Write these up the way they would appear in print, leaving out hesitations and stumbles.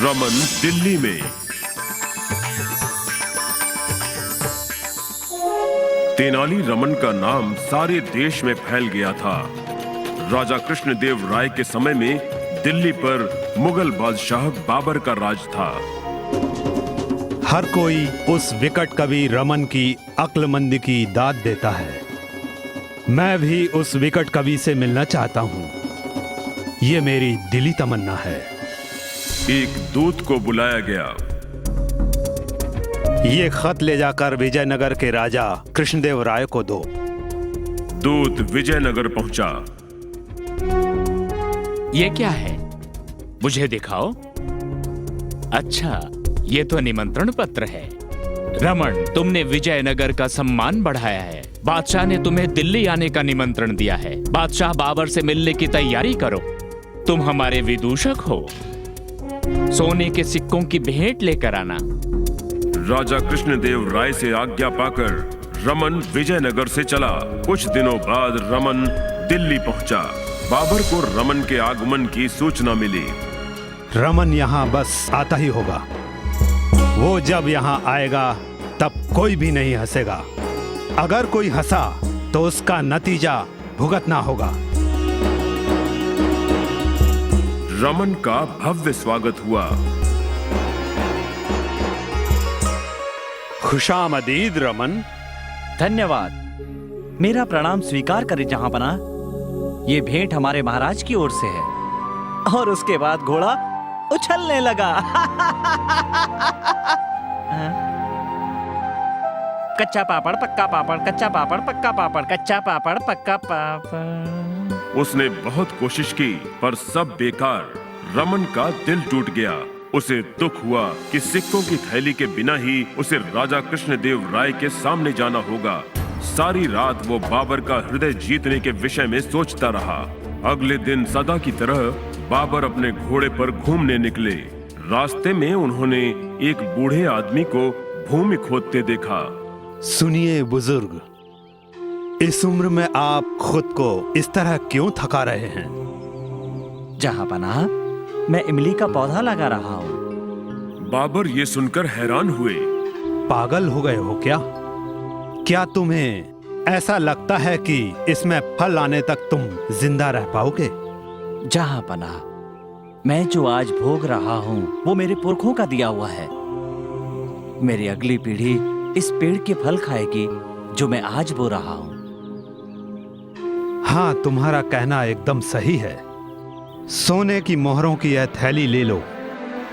रमन दिल्ली में। तेनाली रमन का नाम सारे देश में फैल गया था। राजा कृष्णदेव राय के समय में दिल्ली पर मुगल बादशाह बाबर का राज था। हर कोई उस विकट कवि रमन की अक्लमंदी की दाद देता है। मैं भी उस विकट कवि से मिलना चाहता हूँ। ये मेरी दिली तमन्ना है। एक दूत को बुलाया गया। ये खत ले जाकर विजयनगर के राजा कृष्णदेव राय को दो। दूत विजयनगर पहुंचा। ये क्या है? मुझे दिखाओ। अच्छा, ये तो निमंत्रण पत्र है। रमन, तुमने विजयनगर का सम्मान बढ़ाया है। बादशाह ने तुम्हें दिल्ली आने का निमंत्रण दिया है। बादशाह बाबर से मिलने की तैयारी करो। तुम हमारे विदूषक हो। सोने के सिक्कों की भेंट लेकर आना। राजा कृष्णदेव राय से आज्ञा पाकर रमन विजयनगर से चला। कुछ दिनों बाद रमन दिल्ली पहुंचा। बाबर को रमन के आगमन की सूचना मिली। रमन यहाँ बस आता ही होगा। वो जब यहाँ आएगा तब कोई भी नहीं हंसेगा। अगर कोई हंसा तो उसका नतीजा भुगतना होगा। रमन का भव्य स्वागत हुआ। खुशामदीद रमन। धन्यवाद। मेरा प्रणाम स्वीकार करें जहांपना। ये भेंट हमारे महाराज की ओर से है। और उसके बाद घोड़ा उछलने लगा। कच्चा पापड़ पक्का पापड़, कच्चा पापड़ पक्का पापड़, कच्चा पापड़ पक्का पापड़। उसने बहुत कोशिश की पर सब बेकार। रमन का दिल टूट गया। उसे दुख हुआ कि सिक्कों की थैली के बिना ही उसे राजा कृष्णदेव राय के सामने जाना होगा। सारी रात वो बाबर का हृदय जीतने के विषय में सोचता रहा। अगले दिन सदा की तरह बाबर अपने घोड़े पर घूमने निकले। रास्ते में उन्होंने एक बूढ़े आदमी को भूमि खोदते देखा। सुनिए बुजुर्ग, इस उम्र में आप खुद को इस तरह क्यों थका रहे हैं? जहांपना, मैं इमली का पौधा लगा रहा हूँ। बाबर ये सुनकर हैरान हुए। पागल हो गए हो क्या? क्या तुम्हें ऐसा लगता है कि इसमें फल आने तक तुम जिंदा रह पाओगे? जहांपना, मैं जो आज भोग रहा हूँ वो मेरे पुरखों का दिया हुआ है। मेरी अगली पीढ़ी इस पेड़ के फल खाएगी जो मैं आज बो रहा हूँ। हाँ, तुम्हारा कहना एकदम सही है। सोने की मोहरों की यह थैली ले लो।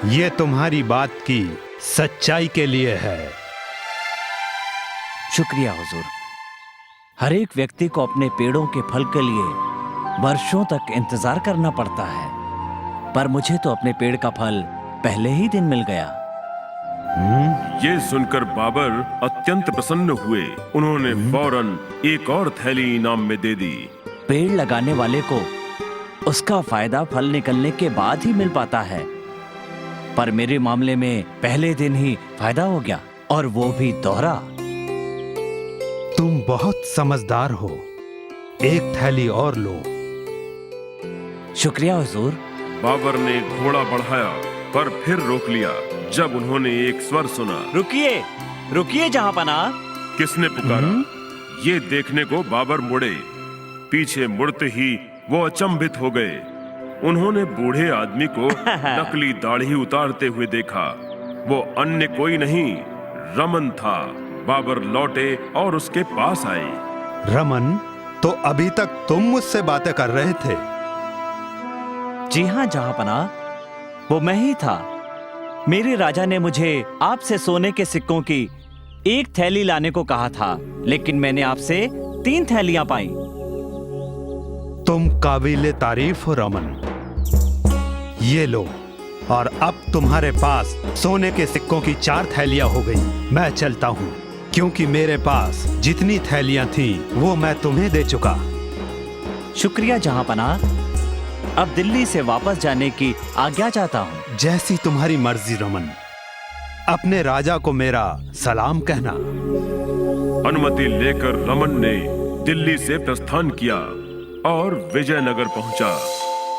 ये तुम्हारी बात की सच्चाई के लिए है। शुक्रिया हुजूर। हर एक व्यक्ति को अपने पेड़ों के फल के लिए वर्षों तक इंतजार करना पड़ता है, पर मुझे तो अपने पेड़ का फल पहले ही दिन मिल गया। ये सुनकर बाबर अत्यंत प्रसन्न हुए। उन्होंने फौरन एक और थैली इनाम में दे दी। पेड़ लगाने वाले को उसका फायदा फल निकलने के बाद ही मिल पाता है, पर मेरे मामले में पहले दिन ही फायदा हो गया, और वो भी दोहरा। तुम बहुत समझदार हो। एक थैली और लो। शुक्रिया हुजूर। बाबर ने घोड़ा बढ़ाया पर फिर रोक लिया जब उन्होंने एक स्वर सुना। रुकिए, रुकिए जहांपना। किसने पुकारा? ये देखने को बाबर मुड़े। पीछे मुड़ते ही वो अचंभित हो गए। उन्होंने बूढ़े आदमी को नकली दाढ़ी उतारते हुए देखा। वो अन्य कोई नहीं, रमन था। बाबर लौटे और उसके पास आए। रमन, तो अभी तक तुम मुझसे बातें कर रहे थे? जी हाँ जहांपना, वो मैं ही था। मेरे राजा ने मुझे आपसे सोने के सिक्कों की एक थैली लाने को कहा था, लेकिन मैंने आपसे 3 थैलियां पाई। तुम काबिले तारीफ हो रमन। ये लो, और अब तुम्हारे पास सोने के सिक्कों की 4 थैलियां हो गई। मैं चलता हूँ, क्योंकि मेरे पास जितनी थैलियां थीं वो मैं तुम्हें दे चुका। शुक्रिया जहांपना। अब दिल्ली से वापस जाने की आज्ञा चाहता हूँ। जैसी तुम्हारी मर्जी रमन। अपने राजा को मेरा सलाम कहना। अनुमति लेकर रमन ने दिल्ली से प्रस्थान किया और विजयनगर पहुंचा।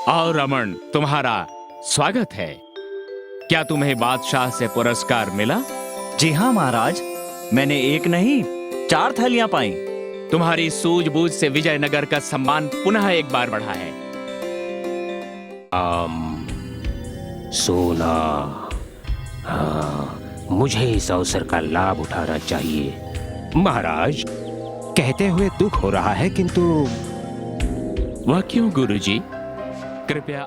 आओ रमन, तुम्हारा स्वागत है। क्या तुम्हें बादशाह से पुरस्कार मिला? जी हाँ महाराज, मैंने एक नहीं 4 थैलियां पाई। तुम्हारी सूझबूझ से विजयनगर का सम्मान पुनः एक बार बढ़ा है। सोना, हाँ, मुझे इस अवसर का लाभ उठाना चाहिए। महाराज, कहते हुए दुख हो रहा है, किंतु वह क्यों गुरुजी? कृपया